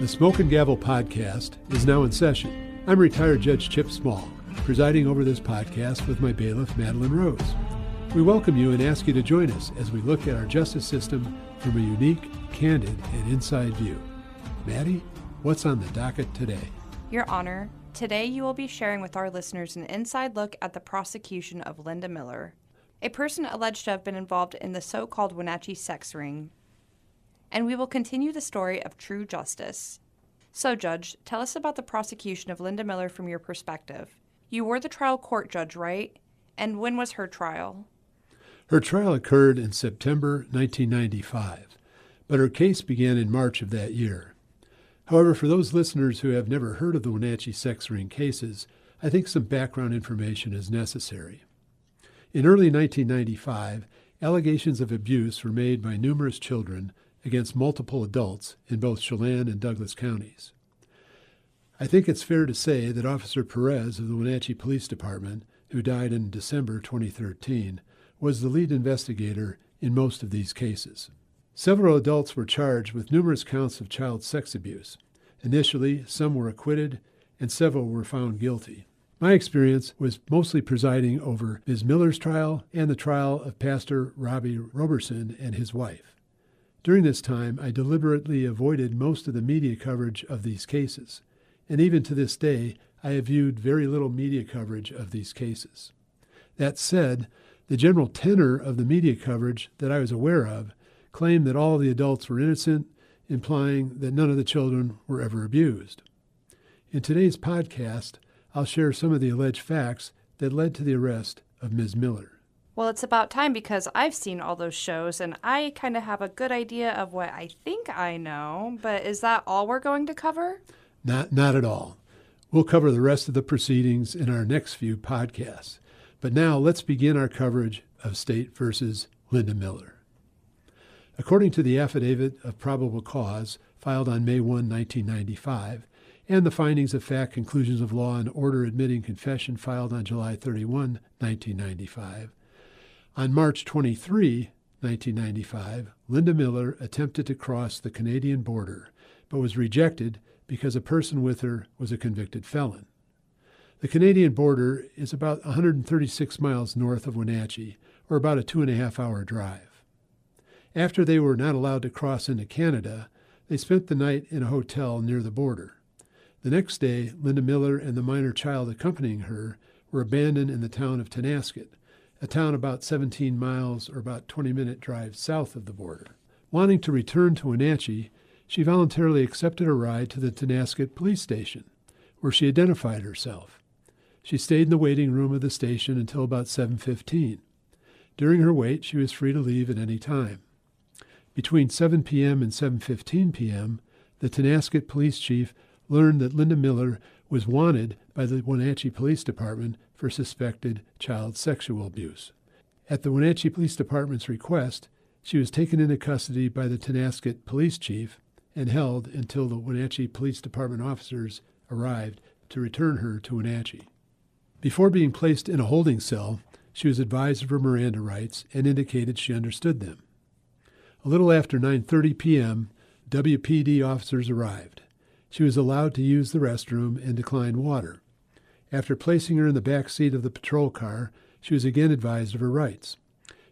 The Smoke and Gavel podcast is now in session. I'm retired Judge Chip Small, presiding over this podcast with my bailiff, Madeline Rose. We welcome you and ask you to join us as we look at our justice system from a unique, candid, and inside view. Maddie, what's on the docket today? Your Honor, today you will be sharing with our listeners an inside look at the prosecution of Linda Miller, a person alleged to have been involved in the so-called Wenatchee Sex Ring. And we will continue the story of true justice. So, Judge, tell us about the prosecution of Linda Miller from your perspective. You were the trial court judge, right? And when was her trial? Her trial occurred in September 1995, but her case began in March of that year. However, for those listeners who have never heard of the Wenatchee Sex Ring cases, I think some background information is necessary. In early 1995, allegations of abuse were made by numerous children against multiple adults in both Chelan and Douglas counties. I think it's fair to say that Officer Perez of the Wenatchee Police Department, who died in December 2013, was the lead investigator in most of these cases. Several adults were charged with numerous counts of child sex abuse. Initially, some were acquitted and several were found guilty. My experience was mostly presiding over Ms. Miller's trial and the trial of Pastor Robbie Roberson and his wife. During this time, I deliberately avoided most of the media coverage of these cases, and even to this day, I have viewed very little media coverage of these cases. That said, the general tenor of the media coverage that I was aware of claimed that all of the adults were innocent, implying that none of the children were ever abused. In today's podcast, I'll share some of the alleged facts that led to the arrest of Ms. Miller. Well, it's about time because I've seen all those shows and I kind of have a good idea of what I think I know, but is that all we're going to cover? Not at all. We'll cover the rest of the proceedings in our next few podcasts. But now let's begin our coverage of State versus Linda Miller. According to the affidavit of probable cause filed on May 1, 1995, and the findings of fact, conclusions of law, and order admitting confession filed on July 31, 1995. On March 23, 1995, Linda Miller attempted to cross the Canadian border, but was rejected because a person with her was a convicted felon. The Canadian border is about 136 miles north of Wenatchee, or about a 2.5-hour drive. After they were not allowed to cross into Canada, they spent the night in a hotel near the border. The next day, Linda Miller and the minor child accompanying her were abandoned in the town of Tonasket, a town about 17 miles or about 20-minute drive south of the border. Wanting to return to Wenatchee, she voluntarily accepted a ride to the Tonasket police station, where she identified herself. She stayed in the waiting room of the station until about 7:15. During her wait, she was free to leave at any time. Between 7 p.m. and 7:15 p.m., the Tonasket police chief learned that Linda Miller was wanted by the Wenatchee Police Department for suspected child sexual abuse. At the Wenatchee Police Department's request, she was taken into custody by the Tonasket police chief and held until the Wenatchee Police Department officers arrived to return her to Wenatchee. Before being placed in a holding cell, she was advised of her Miranda rights and indicated she understood them. A little after 9:30 p.m., WPD officers arrived. She was allowed to use the restroom and declined water. After placing her in the back seat of the patrol car, she was again advised of her rights.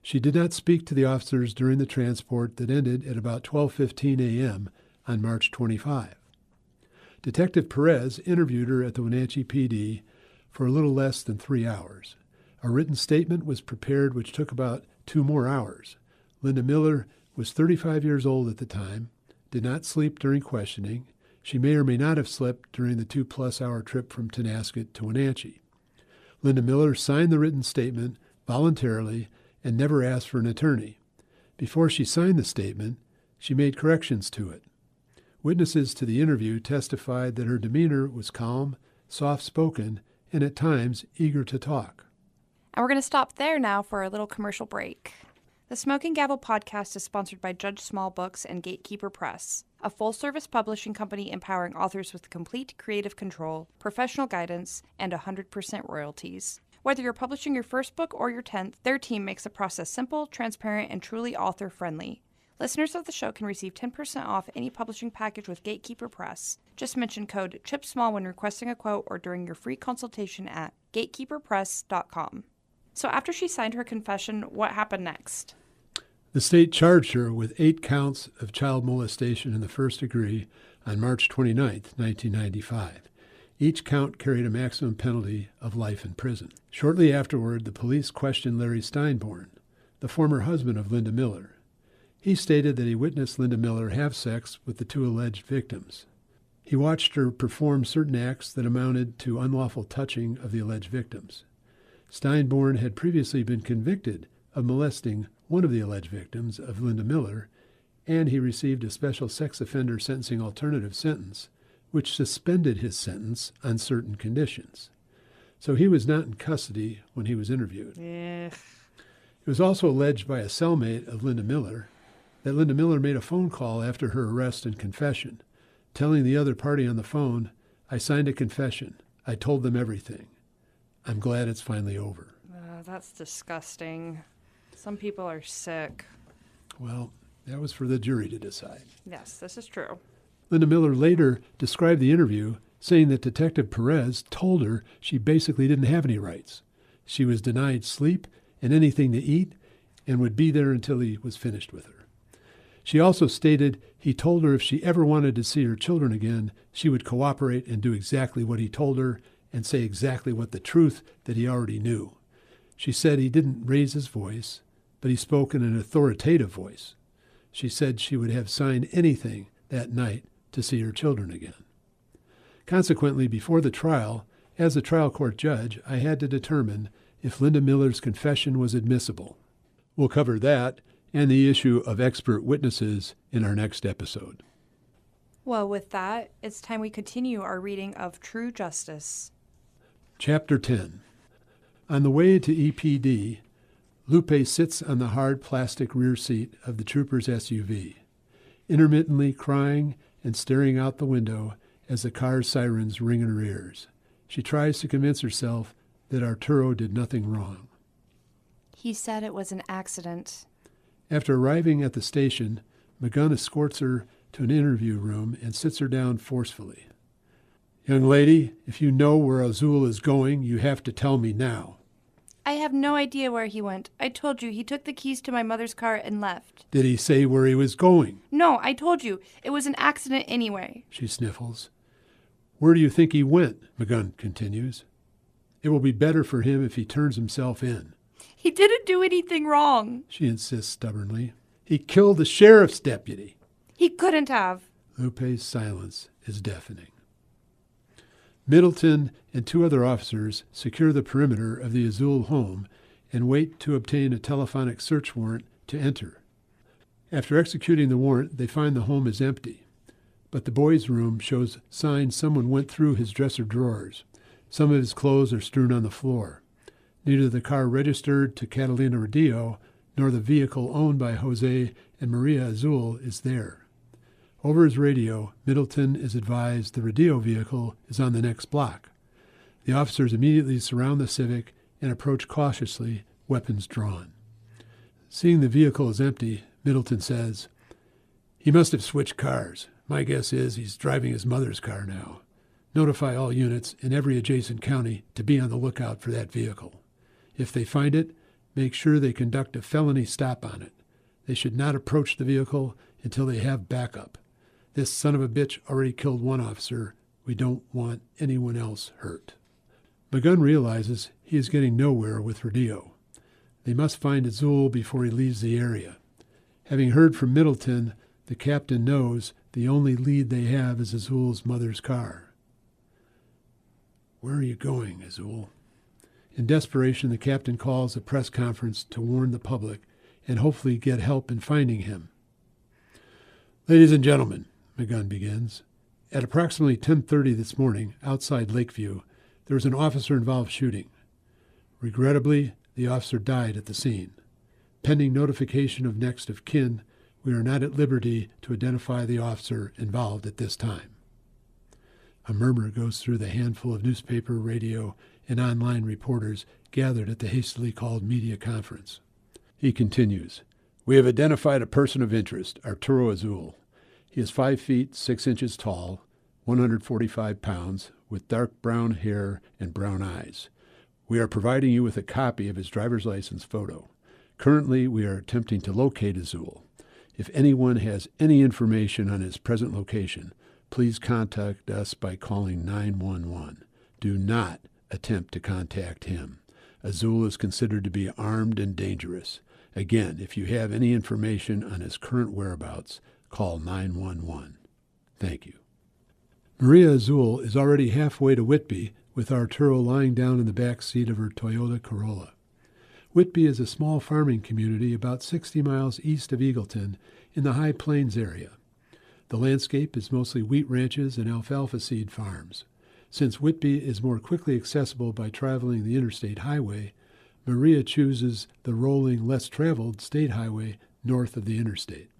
She did not speak to the officers during the transport that ended at about 12:15 a.m. on March 25. Detective Perez interviewed her at the Wenatchee PD for a little less than 3 hours. A written statement was prepared which took about 2 more hours. Linda Miller was 35 years old at the time, did not sleep during questioning. She may or may not have slept during the 2+ hour trip from Tonasket to Wenatchee. Linda Miller signed the written statement voluntarily and never asked for an attorney. Before she signed the statement, she made corrections to it. Witnesses to the interview testified that her demeanor was calm, soft-spoken, and at times eager to talk. And we're going to stop there now for a little commercial break. The Smoke and Gavel podcast is sponsored by Judge Small Books and Gatekeeper Press, a full-service publishing company empowering authors with complete creative control, professional guidance, and 100% royalties. Whether you're publishing your first book or your 10th, their team makes the process simple, transparent, and truly author-friendly. Listeners of the show can receive 10% off any publishing package with Gatekeeper Press. Just mention code CHIPSMALL when requesting a quote or during your free consultation at gatekeeperpress.com. So after she signed her confession, what happened next? The state charged her with 8 counts of child molestation in the first degree on March 29, 1995. Each count carried a maximum penalty of life in prison. Shortly afterward, the police questioned Larry Steinborn, the former husband of Linda Miller. He stated that he witnessed Linda Miller have sex with the 2 alleged victims. He watched her perform certain acts that amounted to unlawful touching of the alleged victims. Steinborn had previously been convicted of molesting one of the alleged victims of Linda Miller, and he received a special sex offender sentencing alternative sentence, which suspended his sentence on certain conditions. So he was not in custody when he was interviewed. It was also alleged by a cellmate of Linda Miller that Linda Miller made a phone call after her arrest and confession, telling the other party on the phone, "I signed a confession. I told them everything. I'm glad it's finally over." That's disgusting. Some people are sick. Well, that was for the jury to decide. Yes, this is true. Linda Miller later described the interview, saying that Detective Perez told her she basically didn't have any rights. She was denied sleep and anything to eat and would be there until he was finished with her. She also stated he told her if she ever wanted to see her children again, she would cooperate and do exactly what he told her and say exactly what the truth that he already knew. She said he didn't raise his voice, but he spoke in an authoritative voice. She said she would have signed anything that night to see her children again. Consequently, before the trial, as a trial court judge, I had to determine if Linda Miller's confession was admissible. We'll cover that and the issue of expert witnesses in our next episode. Well, with that, it's time we continue our reading of True Justice. Chapter 10. On the way to EPD, Lupe sits on the hard plastic rear seat of the trooper's SUV, intermittently crying and staring out the window as the car's sirens ring in her ears. She tries to convince herself that Arturo did nothing wrong. He said it was an accident. After arriving at the station, McGunn escorts her to an interview room and sits her down forcefully. "Young lady, if you know where Azul is going, you have to tell me now." I have no idea where he went. I told you, he took the keys to my mother's car and left. "Did he say where he was going?" No, I told you. It was an accident anyway. She sniffles. "Where do you think he went?" McGunn continues. "It will be better for him if he turns himself in." He didn't do anything wrong. She insists stubbornly. "He killed the sheriff's deputy." He couldn't have. Lupe's silence is deafening. Middleton and 2 other officers secure the perimeter of the Azul home and wait to obtain a telephonic search warrant to enter. After executing the warrant, they find the home is empty, but the boy's room shows signs someone went through his dresser drawers. Some of his clothes are strewn on the floor. Neither the car registered to Catalina Rodillo nor the vehicle owned by Jose and Maria Azul is there. Over his radio, Middleton is advised the Rodillo vehicle is on the next block. The officers immediately surround the Civic and approach cautiously, weapons drawn. Seeing the vehicle is empty, Middleton says, "He must have switched cars. My guess is he's driving his mother's car now. Notify all units in every adjacent county to be on the lookout for that vehicle. If they find it, make sure they conduct a felony stop on it. They should not approach the vehicle until they have backup. This son of a bitch already killed one officer. We don't want anyone else hurt." McGunn realizes he is getting nowhere with Rodillo. They must find Azul before he leaves the area. Having heard from Middleton, the captain knows the only lead they have is Azul's mother's car. "Where are you going, Azul?" In desperation, the captain calls a press conference to warn the public and hopefully get help in finding him. "Ladies and gentlemen," McGunn begins, "at approximately 10:30 this morning, outside Lakeview, there was an officer-involved shooting. Regrettably, the officer died at the scene. Pending notification of next of kin, we are not at liberty to identify the officer involved at this time." A murmur goes through the handful of newspaper, radio, and online reporters gathered at the hastily called media conference. He continues, We have identified a person of interest, Arturo Azul. He is 5 feet 6 inches tall, 145 pounds, with dark brown hair and brown eyes. We are providing you with a copy of his driver's license photo. Currently, we are attempting to locate Azul. If anyone has any information on his present location, please contact us by calling 911. Do not attempt to contact him. Azul is considered to be armed and dangerous. Again, if you have any information on his current whereabouts, call 911. Thank you. Maria Azul is already halfway to Whitby, with Arturo lying down in the back seat of her Toyota Corolla. Whitby is a small farming community about 60 miles east of Eagleton in the High Plains area. The landscape is mostly wheat ranches and alfalfa seed farms. Since Whitby is more quickly accessible by traveling the interstate highway, Maria chooses the rolling, less traveled state highway north of the interstate.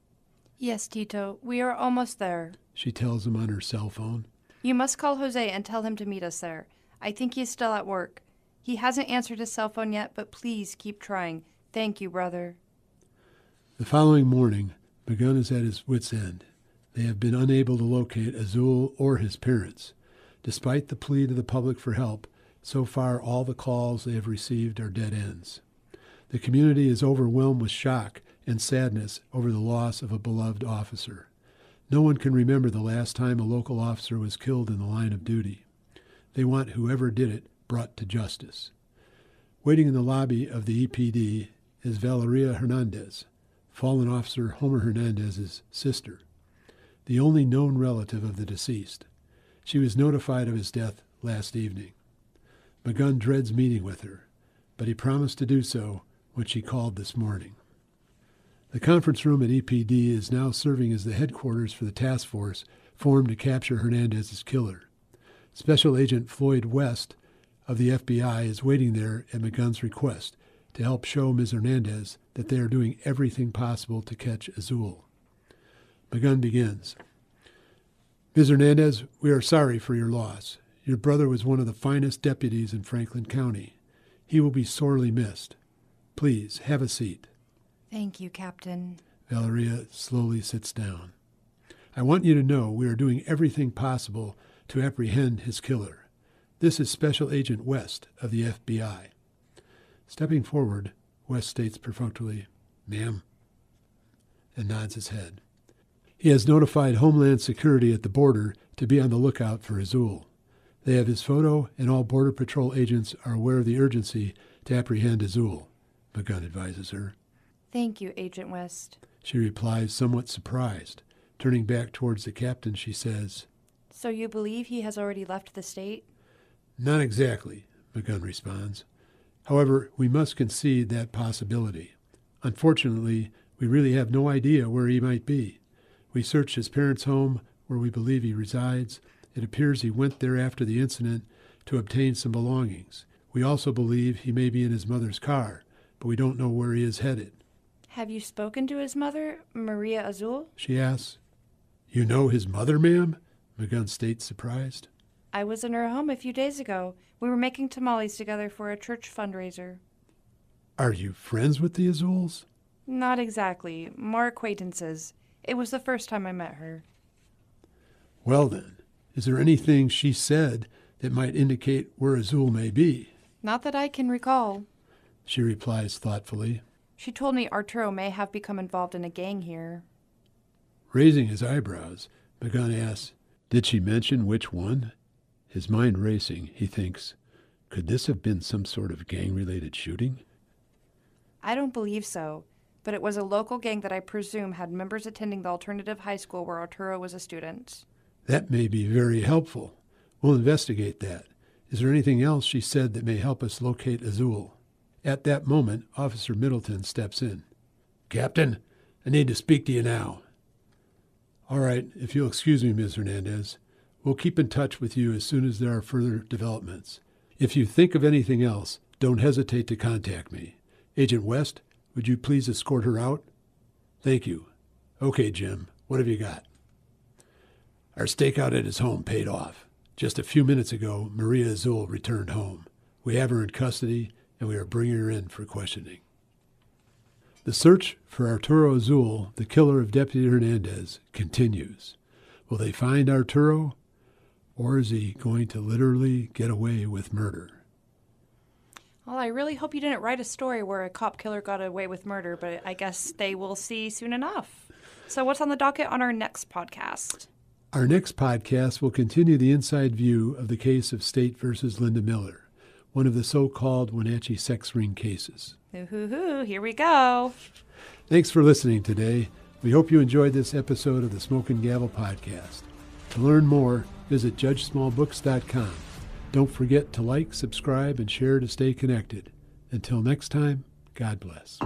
Yes, Tito, we are almost there, She tells him on her cell phone. You must call Jose and tell him to meet us there. I think he is still at work. He hasn't answered his cell phone yet, but please keep trying. Thank you, brother. The following morning, Magun is at his wit's end. They have been unable to locate Azul or his parents. Despite the plea to the public for help, so far all the calls they have received are dead ends. The community is overwhelmed with shock and sadness over the loss of a beloved officer. No one can remember the last time a local officer was killed in the line of duty. They want whoever did it brought to justice. Waiting in the lobby of the EPD is Valeria Hernandez, fallen officer Homer Hernandez's sister, the only known relative of the deceased. She was notified of his death last evening. Magun dreads meeting with her, but he promised to do so when she called this morning. The conference room at EPD is now serving as the headquarters for the task force formed to capture Hernandez's killer. Special Agent Floyd West of the FBI is waiting there at Magun's request to help show Ms. Hernandez that they are doing everything possible to catch Azul. Magun begins. Ms. Hernandez, we are sorry for your loss. Your brother was one of the finest deputies in Franklin County. He will be sorely missed. Please, have a seat. Thank you, Captain. Valeria slowly sits down. I want you to know we are doing everything possible to apprehend his killer. This is Special Agent West of the FBI. Stepping forward, West states perfunctorily, Ma'am, and nods his head. He has notified Homeland Security at the border to be on the lookout for Azul. They have his photo, and all Border Patrol agents are aware of the urgency to apprehend Azul, Magun advises her. Thank you, Agent West. She replies, somewhat surprised. Turning back towards the captain, she says, So you believe he has already left the state? Not exactly, Magun responds. However, we must concede that possibility. Unfortunately, we really have no idea where he might be. We searched his parents' home, where we believe he resides. It appears he went there after the incident to obtain some belongings. We also believe he may be in his mother's car, but we don't know where he is headed. Have you spoken to his mother, Maria Azul? She asks. You know his mother, ma'am? Magun states, surprised. I was in her home a few days ago. We were making tamales together for a church fundraiser. Are you friends with the Azuls? Not exactly. More acquaintances. It was the first time I met her. Well then, is there anything she said that might indicate where Azul may be? Not that I can recall. She replies thoughtfully. She told me Arturo may have become involved in a gang here. Raising his eyebrows, Magun asks, Did she mention which one? His mind racing, he thinks, could this have been some sort of gang-related shooting? I don't believe so, but it was a local gang that I presume had members attending the alternative high school where Arturo was a student. That may be very helpful. We'll investigate that. Is there anything else she said that may help us locate Azul? At that moment, Officer Middleton steps in. Captain, I need to speak to you now. All right, if you'll excuse me, Ms. Hernandez. We'll keep in touch with you as soon as there are further developments. If you think of anything else, don't hesitate to contact me. Agent West, would you please escort her out? Thank you. Okay, Jim, what have you got? Our stakeout at his home paid off. Just a few minutes ago, Maria Azul returned home. We have her in custody, and we are bringing her in for questioning. The search for Arturo Azul, the killer of Deputy Hernandez, continues. Will they find Arturo, or is he going to literally get away with murder? Well, I really hope you didn't write a story where a cop killer got away with murder, but I guess they will see soon enough. So what's on the docket on our next podcast? Our next podcast will continue the inside view of the case of State versus Linda Miller, one of the so-called Wenatchee Sex Ring cases. Ooh, here we go. Thanks for listening today. We hope you enjoyed this episode of the Smoke and Gavel podcast. To learn more, visit judgesmallbooks.com. Don't forget to like, subscribe, and share to stay connected. Until next time, God bless.